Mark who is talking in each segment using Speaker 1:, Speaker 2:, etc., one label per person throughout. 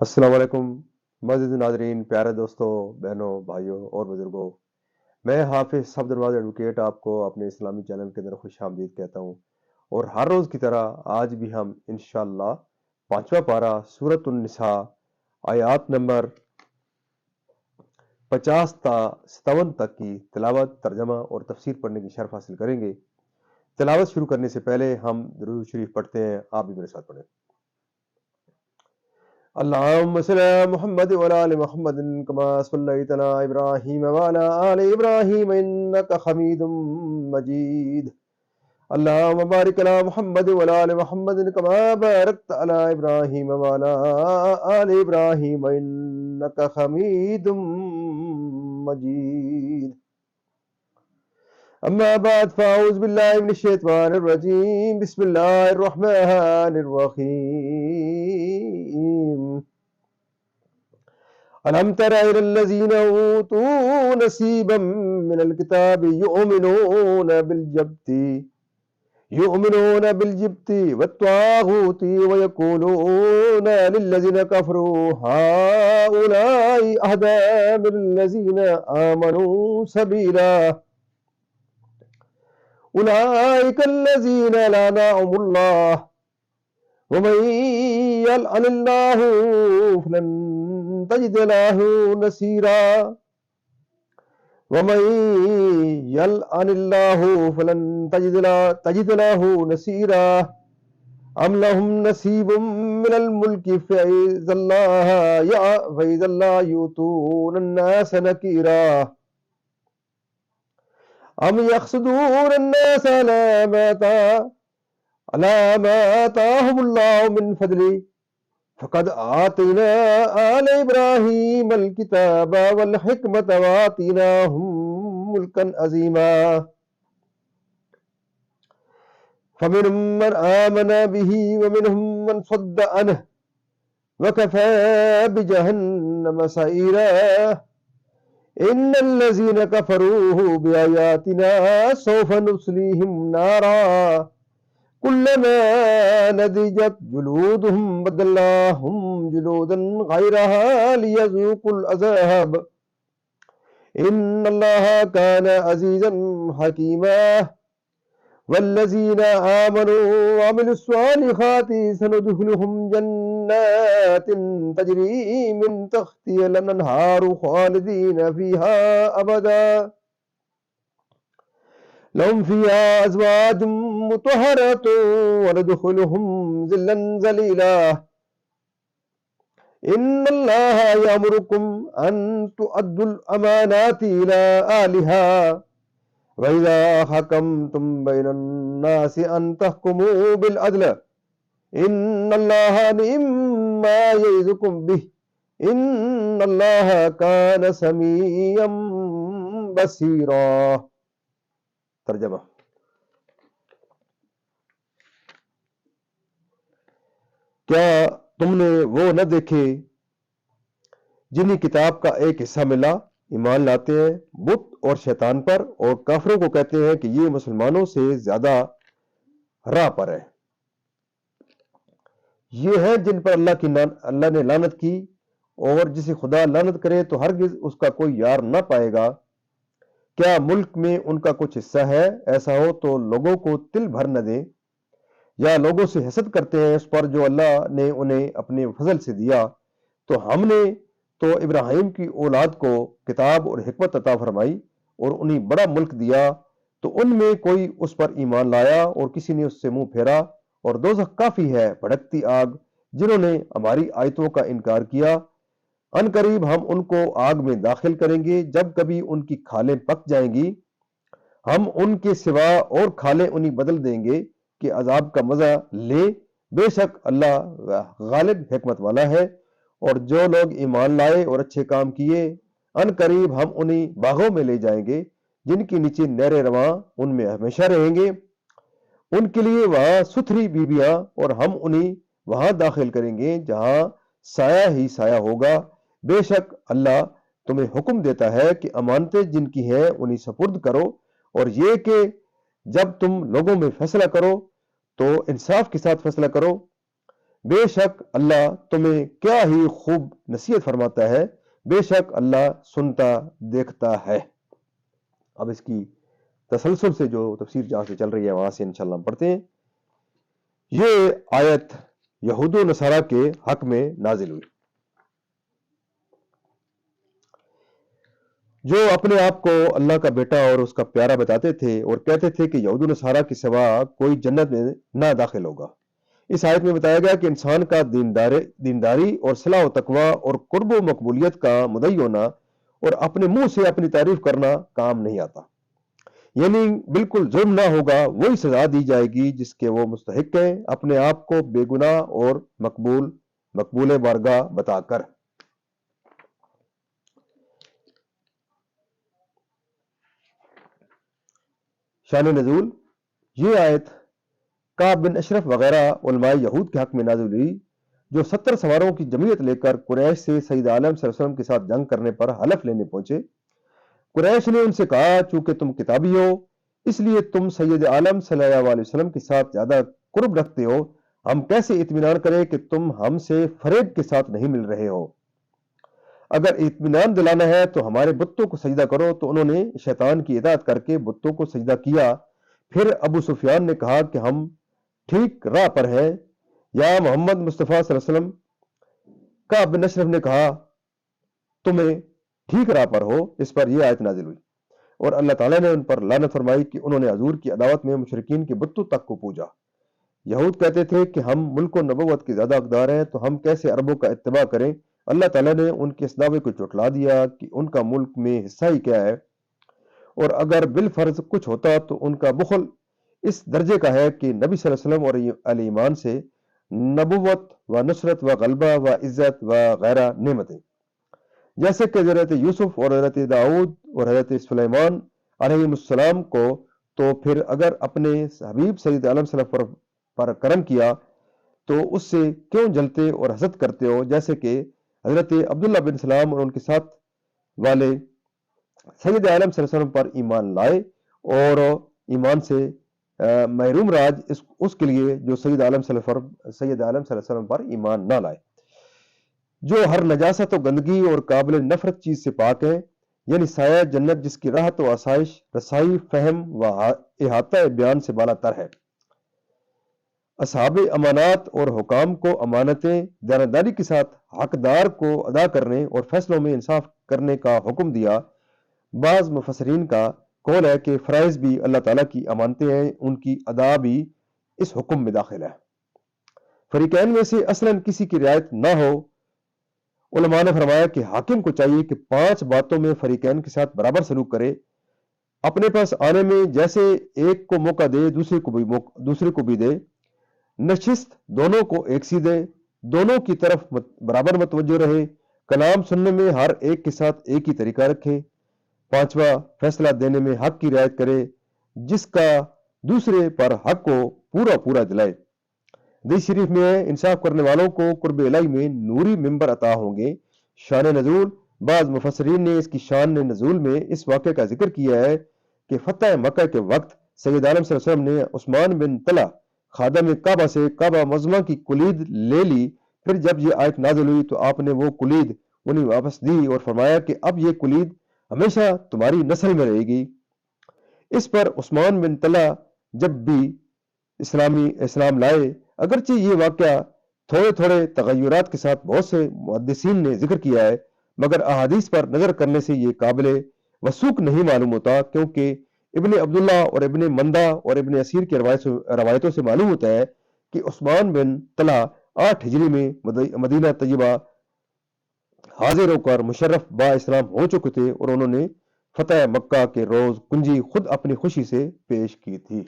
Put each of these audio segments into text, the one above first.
Speaker 1: السلام علیکم معزز ناظرین، پیارے دوستوں، بہنوں، بھائیوں اور بزرگوں۔ میں حافظ صفدر نواز ایڈوکیٹ آپ کو اپنے اسلامی چینل کے اندر خوش آمدید کہتا ہوں، اور ہر روز کی طرح آج بھی ہم انشاءاللہ 5واں پارہ سورۃ النساء آیات نمبر 50 تا 57 تک کی تلاوت، ترجمہ اور تفسیر پڑھنے کی شرف حاصل کریں گے۔ تلاوت شروع کرنے سے پہلے ہم درود شریف پڑھتے ہیں، آپ بھی میرے ساتھ پڑھیں۔ اللهم صل على محمد وعلى ال محمد كما صليت على ابراهيم وعلى ال ابراهيم انك حميد مجيد. اللهم بارك على محمد وعلى ال محمد كما باركت على ابراهيم وعلى ال ابراهيم انك حميد مجيد. اما بعد فاعوذ بالله من الشيطان الرجيم. بسم الله الرحمن الرحيم. ألم تر إلى الذين أوتوا نصيبا من الكتاب يؤمنون بالجبت والطاغوت ويقولون للذين كفروا هؤلاء أهدى من الذين آمنوا سبيلا أولئك الذين لعنهم الله ومن يلعن الله فلن تجد له نصيرا ومن يلعن الله فلن تجد له نصيرا أم لهم نصيب من الملك فإذا الله يؤتون الناس نكيرا أم يحسدون الناس على ما آتاهم الله من فضله فقد آتينا آل إبراهيم الكتاب والحكمة وآتيناهم ملكا عظيما فمنهم من آمن به ومنهم من صد عنه وكفى بجهنم سعيرا إن الذين كفروا بآياتنا سوف نصليهم نارا كلما نضجت جلودهم بدلناهم جلودا غيرها ليذوقوا العذاب إن الله كان عزيزا حكيما والذين آمنوا وعملوا الصالحات سندخلهم جنات تجري من تحتها الأنهار خالدين فيها أبدا لهم فيها أزواج مطهرة وندخلهم ظلا ظليلا إن الله يأمركم أن تؤدوا الأمانات إلى أهلها وإذا حكمتم بين الناس أن تحكموا بالعدل إن الله نعم ما يعظكم به إن الله كان سميعا بصيرا. ترجمہ: کیا تم نے وہ نہ دیکھے جنہیں کتاب کا ایک حصہ ملا، ایمان لاتے ہیں بت اور شیطان پر، اور کافروں کو کہتے ہیں کہ یہ مسلمانوں سے زیادہ راہ پر ہے. یہ ہیں جن پر اللہ نے لعنت کی، اور جسے خدا لعنت کرے تو ہرگز اس کا کوئی یار نہ پائے گا. کیا ملک میں ان کا کچھ حصہ ہے؟ ایسا ہو تو لوگوں کو تل بھر نہ دیں، یا لوگوں سے حسد کرتے ہیں اس پر جو اللہ نے انہیں اپنے فضل سے دیا. تو ہم نے تو ابراہیم کی اولاد کو کتاب اور حکمت عطا فرمائی اور انہیں بڑا ملک دیا، تو ان میں کوئی اس پر ایمان لایا اور کسی نے اس سے منہ پھیرا. اور دوزخ کافی ہے بھڑکتی آگ جنہوں نے ہماری آیتوں کا انکار کیا. ان قریب ہم ان کو آگ میں داخل کریں گے، جب کبھی ان کی کھالیں پک جائیں گی ہم ان کے سوا اور کھالیں انہیں بدل دیں گے کہ عذاب کا مزہ لے. بے شک اللہ غالب حکمت والا ہے. اور جو لوگ ایمان لائے اور اچھے کام کیے، ان قریب ہم انہیں باغوں میں لے جائیں گے جن کے نیچے نہریں رواں، ان میں ہمیشہ رہیں گے. ان کے لیے وہاں ستھری بیویاں، اور ہم انہیں وہاں داخل کریں گے جہاں سایہ ہی سایہ ہوگا. بے شک اللہ تمہیں حکم دیتا ہے کہ امانتیں جن کی ہیں انہیں سپرد کرو، اور یہ کہ جب تم لوگوں میں فیصلہ کرو تو انصاف کے ساتھ فیصلہ کرو. بے شک اللہ تمہیں کیا ہی خوب نصیحت فرماتا ہے، بے شک اللہ سنتا دیکھتا ہے۔ اب اس کی تسلسل سے جو تفسیر جہاں سے چل رہی ہے وہاں سے انشاءاللہ ہم پڑھتے ہیں۔ یہ آیت یہود و نصارہ کے حق میں نازل ہوئی، جو اپنے آپ کو اللہ کا بیٹا اور اس کا پیارا بتاتے تھے اور کہتے تھے کہ یہود و نصارہ کے سوا کوئی جنت میں نہ داخل ہوگا۔ اس آیت میں بتایا گیا کہ انسان کا دینداری اور صلاح و تقوی اور قرب و مقبولیت کا مدعی ہونا اور اپنے منہ سے اپنی تعریف کرنا کام نہیں آتا، یعنی بالکل ظلم نہ ہوگا، وہی سزا دی جائے گی جس کے وہ مستحق ہیں، اپنے آپ کو بے گناہ اور مقبول بارگاہ بتا کر۔ شان نزول، یہ آیت کعب بن اشرف وغیرہ علماء یہود کے حق میں نازل ہوئی، جو 70 سواروں کی جمعیت لے کر قریش سے سید عالم صلی اللہ علیہ وسلم کے ساتھ جنگ کرنے پر حلف لینے پہنچے۔ قریش نے ان سے کہا، چونکہ تم کتابی ہو اس لیے تم سید عالم صلی اللہ علیہ وسلم کے ساتھ زیادہ قرب رکھتے ہو، ہم کیسے اطمینان کریں کہ تم ہم سے فریب کے ساتھ نہیں مل رہے ہو؟ اگر اطمینان دلانا ہے تو ہمارے بتوں کو سجدہ کرو۔ تو انہوں نے شیطان کی اطاعت کر کے بتوں کو سجدہ کیا۔ پھر ابو سفیان نے کہا کہ ہم ٹھیک راہ پر ہیں یا محمد مصطفیٰ صلی اللہ علیہ وسلم؟ کعب بن اشرف نے کہا تمہیں ٹھیک راہ پر ہو۔ اس پر یہ آیت نازل ہوئی اور اللہ تعالیٰ نے ان پر لعنت فرمائی کہ انہوں نے حضور کی عداوت میں مشرکین کے بتوں تک کو پوجا۔ یہود کہتے تھے کہ ہم ملک و نبوت کے زیادہ حقدار ہیں تو ہم کیسے عربوں کا اتباع کریں؟ اللہ تعالیٰ نے ان کے اس دعوے کو جھٹلا دیا کہ ان کا ملک میں حصہ ہی کیا ہے، اور اگر بالفرض کچھ ہوتا تو ان کا بخل اس درجے کا ہے کہ نبی صلی اللہ علیہ وسلم اور اہل ایمان سے نبوت و نصرت و غلبہ و عزت و غیرہ نعمتیں، جیسے کہ حضرت یوسف اور حضرت داؤد اور حضرت سلیمان علیہ السلام کو، تو پھر اگر اپنے حبیب سید عالم صلی اللہ علیہ وسلم پر کرم کیا تو اس سے کیوں جلتے اور حسد کرتے ہو؟ جیسے کہ حضرت عبداللہ بن سلام اور ان کے ساتھ والے سید عالم صلی اللہ علیہ وسلم پر ایمان لائے اور ایمان سے محروم راج اس کے لیے جو سید عالم صلی اللہ علیہ وسلم پر ایمان نہ لائے، جو ہر نجاست و گندگی اور قابل نفرت چیز سے پاک ہے، یعنی سایہ جنت جس کی راحت و آسائش رسائی فہم و احاطہ بیان سے بالا تر ہے۔ اصحاب امانات اور حکام کو امانتیں دیانتداری کے ساتھ حقدار کو ادا کرنے اور فیصلوں میں انصاف کرنے کا حکم دیا۔ بعض مفسرین کا قول ہے کہ فرائض بھی اللہ تعالیٰ کی امانتیں ہیں، ان کی ادا بھی اس حکم میں داخل ہے۔ فریقین میں سے اصلاً کسی کی رعایت نہ ہو۔ علماء نے فرمایا کہ حاکم کو چاہیے کہ 5 باتوں میں فریقین کے ساتھ برابر سلوک کرے، اپنے پاس آنے میں جیسے ایک کو موقع دے دوسرے کو بھی دے، نشست دونوں کو ایک سی دے، دونوں کی طرف برابر متوجہ رہے، کلام سننے میں ہر ایک کے ساتھ ایک ہی طریقہ رکھے، 5واں فیصلہ دینے میں حق کی رعایت کرے، جس کا دوسرے پر حق کو پورا دلائے۔ حدیث شریف میں ہے، انصاف کرنے والوں کو قرب الہی میں نوری ممبر عطا ہوں گے۔ شان نزول، بعض مفسرین نے اس کی شان نزول میں اس واقعے کا ذکر کیا ہے کہ فتح مکہ کے وقت سید عالم صلی اللہ علیہ وسلم نے عثمان بن طلحہ خادم کعبہ سے کعبہ معظمہ کی کلید لے لی۔ پھر جب یہ آیت نازل ہوئی تو آپ نے وہ کلید انہیں واپس دی اور فرمایا کہ اب یہ کلید ہمیشہ تمہاری نسل میں رہے گی۔ اس پر عثمان بن طلحہ جب بھی اسلام لائے، اگرچہ یہ واقعہ تھوڑے تغیرات کے ساتھ بہت سے محدثین نے ذکر کیا ہے، مگر احادیث پر نظر کرنے سے یہ قابل وثوق نہیں معلوم ہوتا، کیونکہ ابن عبداللہ اور ابن مندہ اور ابن اسیر کی روایتوں سے معلوم ہوتا ہے کہ عثمان بن طلحہ 8 ہجری میں مدینہ طیبہ حاضر ہو کر مشرف با اسلام ہو چکے تھے اور انہوں نے فتح مکہ کے روز کنجی خود اپنی خوشی سے پیش کی تھی۔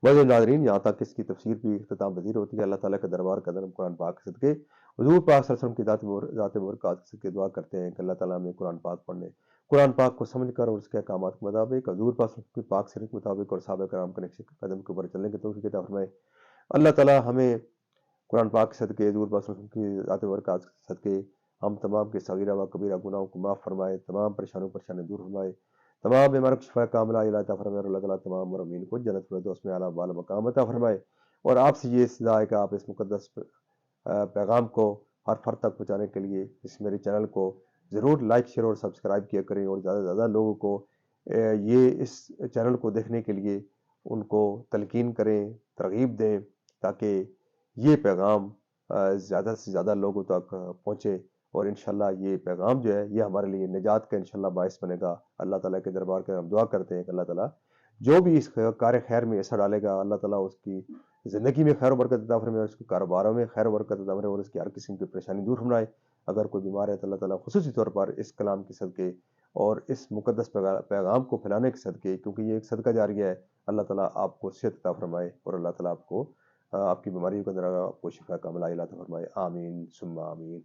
Speaker 1: معزز ناظرین، یہاں تک اس کی تفسیر بھی اختتام پذیر ہوتی ہے۔ اللہ تعالیٰ کے دربار کا درم قرآن پاک کے صدقے حضور پاک صلی اللہ علیہ وسلم کی ذات برکات کے صدقے دعا کرتے ہیں کہ اللہ تعالیٰ ہمیں قرآن پاک پڑھنے، قرآن پاک کو سمجھ کر اور اس کے احکامات کے مطابق حضور پاک صلی اللہ علیہ وسلم کی پاک سیرت کے مطابق اور صحابہ کرام کے نقش قدم کے اوپر چلنے کی توفیق عطا فرمائے۔ اللہ تعالیٰ ہمیں قرآن پاک کے صدقے حضور پاک صلی اللہ علیہ وسلم کی ذات برکات کے صدقے ہم تمام کے صغیرہ و کبیرہ گناہوں کو معاف فرمائے، تمام پریشانی دور فرمائے، تمام بیماروں کو شفا کاملہ عطا فرمائے اور اللہ تعالیٰ تمام مرمین کو جنت الفردوس میں اعلیٰ بالا مقام عطا فرمائے۔ اور آپ سے یہ استدعا ہے کہ آپ اس مقدس پیغام کو ہر فرد تک پہنچانے کے لیے اس میرے چینل کو ضرور لائک شیئر اور سبسکرائب کیا کریں، اور زیادہ سے زیادہ لوگوں کو یہ اس چینل کو دیکھنے کے لیے ان کو تلقین کریں، ترغیب دیں، تاکہ یہ پیغام زیادہ سے زیادہ لوگوں تک پہنچے، اور انشاءاللہ یہ پیغام جو ہے یہ ہمارے لیے نجات کا انشاءاللہ باعث بنے گا۔ اللہ تعالیٰ کے دربار کے ہم دعا کرتے ہیں کہ اللہ تعالیٰ جو بھی اس کار خیر میں حصہ ڈالے گا، اللہ تعالیٰ اس کی زندگی میں خیر و برکت عطا فرمائے، اس کے کاروباروں میں خیر و برکت عطا فرمائے، اور اس کی ہر قسم کی پریشانی دور فرمائے۔ اگر کوئی بیمار ہے تو اللہ تعالیٰ خصوصی طور پر اس کلام کے صدقے اور اس مقدس پیغام کو پھیلانے کے صدقے، کیونکہ یہ ایک صدقہ جاریہ ہے، اللہ تعالیٰ آپ کو صحت عطا فرمائے، اور اللہ تعالیٰ آپ کو آپ کی بیماریوں کے اندر آپ کو شفا کاملہ عطا فرمائے۔ آمین ثم آمین۔